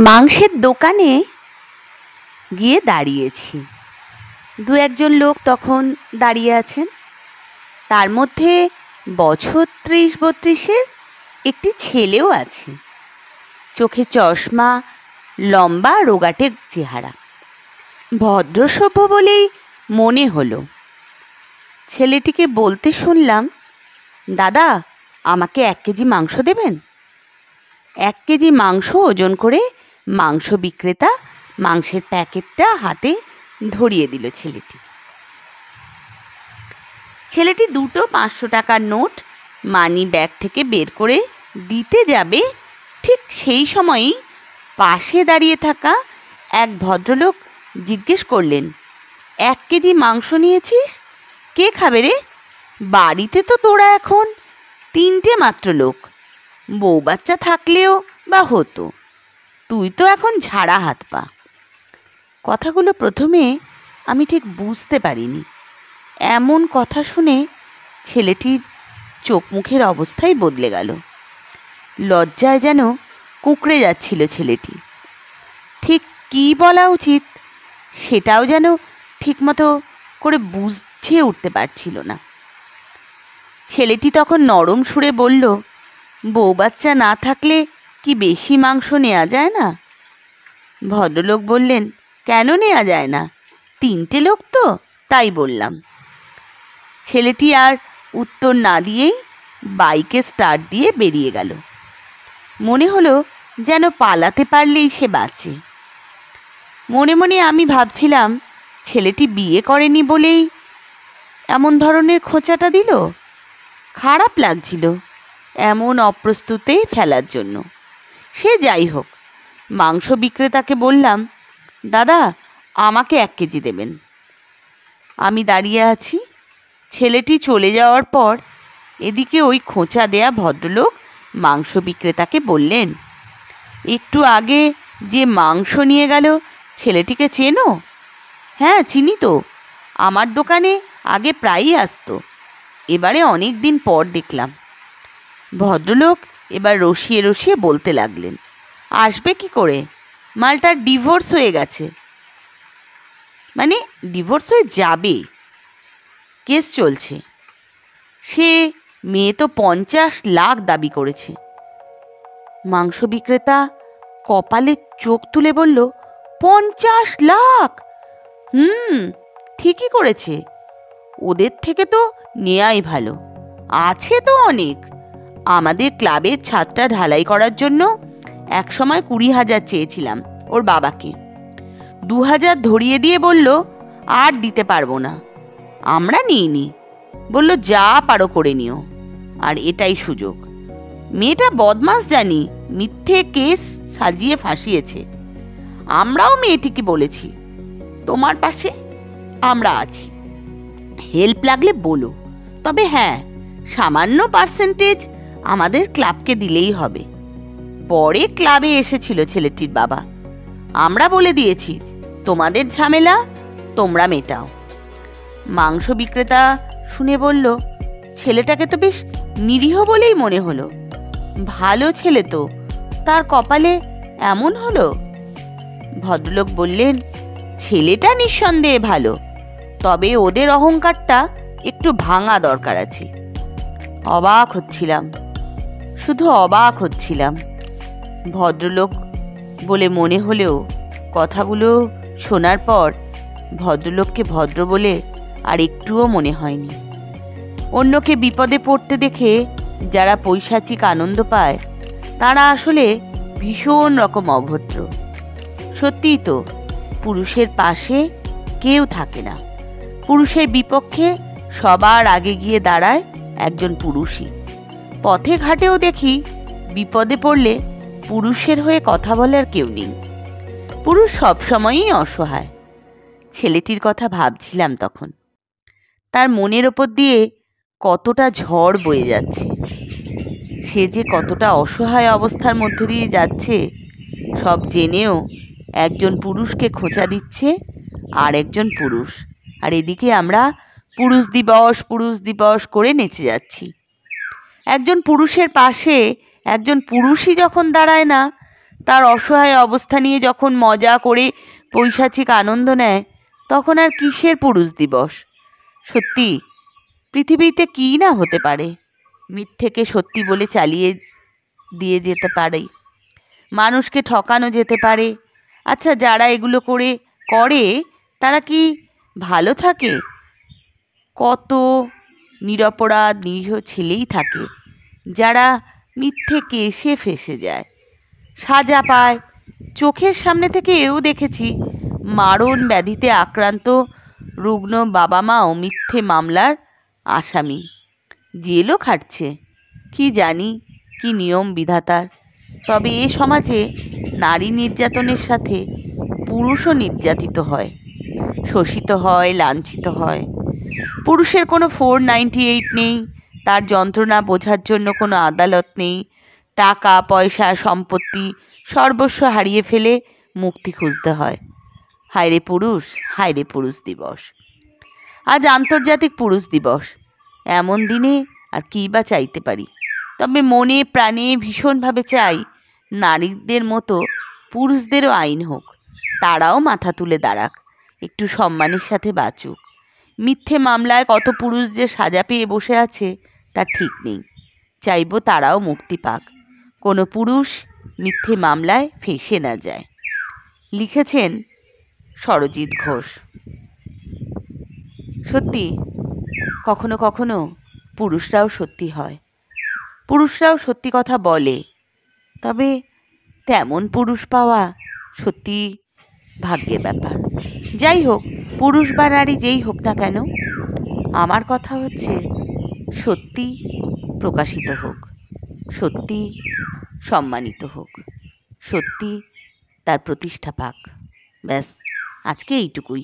মাংসের দোকানে গিয়ে দাঁড়িয়েছি। দু একজন লোক তখন দাঁড়িয়ে আছেন। তার মধ্যে বছর ৩০-৩২-এর একটি ছেলেও আছে। চোখে চশমা, লম্বা রোগাটে চেহারা, ভদ্রসভ্য বলেই মনে হলো। ছেলেটিকে বলতে শুনলাম, দাদা আমাকে 1 কেজি মাংস দেবেন। 1 কেজি মাংস ওজন করে মাংস বিক্রেতা মাংসের প্যাকেটটা হাতে ধরিয়ে দিল ছেলেটি দুটো 500 টাকার নোট মানি ব্যাগ থেকে বের করে দিতে যাবে, ঠিক সেই সময়ই পাশে দাঁড়িয়ে থাকা এক ভদ্রলোক জিজ্ঞেস করলেন, 1 কেজি মাংস নিয়েছিস? কে খাবে রে? বাড়িতে তো তোরা এখন 3টে মাত্র লোক, বউ বাচ্চা থাকলেও বা হতো, তুই তো এখন ঝাড়া হাত পা। কথাগুলো প্রথমে আমি ঠিক বুঝতে পারিনি। এমন কথা শুনে ছেলেটির চোখ মুখের অবস্থাই বদলে গেল। লজ্জায় যেন কুঁকড়ে যাচ্ছিল ছেলেটি। ঠিক কী বলা উচিত সেটাও যেন ঠিকমতো করে বুঝে উঠতে পারছিল না। ছেলেটি তখন নরম সুরে বলল, বউ বাচ্চা না থাকলে কি বেশি মাংস নেওয়া যায় না? ভদ্রলোক বললেন, কেন নেওয়া যায় না? 3টে লোক তো, তাই বললাম। ছেলেটি আর উত্তর না দিয়েই বাইকে স্টার্ট দিয়ে বেরিয়ে গেল। মনে হলো যেন পালাতে পারলেই সে বাঁচে। মনে মনে আমি ভাবছিলাম, ছেলেটি বিয়ে করেনি বলেই এমন ধরনের খোঁচাটা দিল। খারাপ লাগছিল এমন অপ্রস্তুতেই ফেলার জন্য। সে যাই হোক, মাংস বিক্রেতাকে বললাম, দাদা আমাকে 1 কেজি দেবেন। আমি দাঁড়িয়ে আছি। ছেলেটি চলে যাওয়ার পর এদিকে ওই খোঁচা দেয়া ভদ্রলোক মাংস বিক্রেতাকে বললেন, একটু আগে যে মাংস নিয়ে গেল ছেলেটিকে চেনো? হ্যাঁ চিনি তো, আমার দোকানে আগে প্রায়ই আসতো, এবারে অনেক দিন পর দেখলাম। ভদ্রলোক এবার রসিয়ে রসিয়ে বলতে লাগলেন, আসবে কি করে, মালটার ডিভোর্স হয়ে গেছে। মানে ডিভোর্স হয়ে যাবে, কেস চলছে। সে মেয়ে তো 50 লাখ দাবি করেছে। মাংস বিক্রেতা কপালে চোখ তুলে বলল, 50 লাখ? ঠিকই করেছে, ওদের থেকে তো নেয়াই ভালো, আছে তো অনেক। আমাদের ক্লাবের ছাদটা ঢালাই করার জন্য একসময় 20,000 চেয়েছিলাম ওর বাবাকে। 2,000 ধরিয়ে দিয়ে বলল, আর দিতে পারবো না। আমরা নিইনি, বলল যা পারো করে নিও, আর এটাই সুযোগ। মেয়েটা বদমাস জানি, মিথ্যে কেস সাজিয়ে ফাঁসিয়েছে। আমরাও মেয়েটিকে বলেছি, তোমার পাশে আমরা আছি, হেল্প লাগলে বলো, তবে হ্যাঁ সামান্য পার্সেন্টেজ আমাদের ক্লাবকে দিলেই হবে। পরে ক্লাবে এসেছিল ছেলেটির বাবা, আমরা বলে দিয়েছি তোমাদের ঝামেলা তোমরা মেটাও। মাংস বিক্রেতা শুনে বলল, ছেলেটাকে তো বেশ নিরীহ বলেই মনে হলো, ভালো ছেলে তো, তার কপালে এমন হলো? ভদ্রলোক বললেন, ছেলেটা নিঃসন্দেহে ভালো, তবে ওদের অহংকারটা একটু ভাঙা দরকার আছে। অবাক হচ্ছিলাম, শুধু অবাক হচ্ছিলাম। ভদ্রলোক বলে মনে হলেও কথাগুলো শোনার পর ভদ্রলোককে ভদ্র বলে আর একটুও মনে হয়নি। অন্যকে বিপদে পড়তে দেখে যারা পৈশাচিক আনন্দ পায় তারা আসলে ভীষণ রকম অভদ্র। সত্যিই তো, পুরুষের পাশে কেউ থাকে না, পুরুষের বিপক্ষে সবার আগে গিয়ে দাঁড়ায় একজন পুরুষই। পথে ঘাটেও দেখি বিপদে পড়লে পুরুষের হয়ে কথা বলার কেউ নেই। পুরুষ সবসময়ই অসহায়। ছেলেটির কথা ভাবছিলাম তখন, তার মনের ওপর দিয়ে কতটা ঝড় বয়ে যাচ্ছে, সে যে কতটা অসহায় অবস্থার মধ্যে দিয়ে যাচ্ছে সব জেনেও একজন পুরুষকে খোঁচা দিচ্ছে আর একজন পুরুষ, আর এদিকে আমরা পুরুষ দিবস করে নেচে যাচ্ছি। একজন পুরুষের পাশে একজন পুরুষই যখন দাঁড়ায় না, তার অসহায় অবস্থা নিয়ে যখন মজা করে পৈশাচিক আনন্দ নেয়, তখন আর কিসের পুরুষ দিবস? সত্যি পৃথিবীতে কী না হতে পারে। মিথ্যেকে সত্যি বলে চালিয়ে দিয়ে যেতে পারে, মানুষকে ঠকানো যেতে পারে। আচ্ছা, যারা এগুলো করে তারা কি ভালো থাকে? কত নিরপরাধ নিরীহ ছেলেই থাকে যারা মিথ্যে কেসে ফেঁসে যায়, সাজা পায়। চোখের সামনে থেকে এও দেখেছি, মারণ ব্যাধিতে আক্রান্ত রুগ্ন বাবা মাও মিথ্যে মামলার আসামি, জেলও খাটছে। কি জানি কি নিয়ম বিধাতার। তবে এ সমাজে নারী নির্যাতনের সাথে পুরুষও নির্যাতিত হয়, শোষিত হয়, লাঞ্ছিত হয়। পুরুষের কোনো 498 নেই, তার যন্ত্রণা বোঝার জন্য কোনো আদালত নেই। টাকা পয়সা সম্পত্তি সর্বস্ব হারিয়ে ফেলে মুক্তি খুঁজতে হয়। হায়রে পুরুষ, হায়রে পুরুষ দিবস। আজ আন্তর্জাতিক পুরুষ দিবস। এমন দিনে আর কী বা চাইতে পারি? তবে মনে প্রাণে ভীষণভাবে চাই নারীদের মতো পুরুষদেরও আইন হোক, তারাও মাথা তুলে দাঁড়াক, একটু সম্মানের সাথে বাঁচুক। মিথ্যে মামলায় কত পুরুষ যে সাজা পেয়ে বসে আছে তার ঠিক নেই। চাইব তারাও মুক্তি পাক, কোনো পুরুষ মিথ্যে মামলায় ফেঁসে না যায়। লিখেছেন সরজিৎ ঘোষ। সত্যি কখনো কখনো পুরুষরাও সত্যি হয়, পুরুষরাও সত্যি কথা বলে। তবে তেমন পুরুষ পাওয়া সত্যি ভাগ্যের ব্যাপার। যাই হোক, পুরুষ বা নারী যেই হোক না কেন, আমার কথা হচ্ছে সত্যি প্রকাশিত হোক, সত্যি সম্মানিত হোক, সত্যি তার প্রতিষ্ঠা পাক। ব্যাস, আজকে এইটুকুই।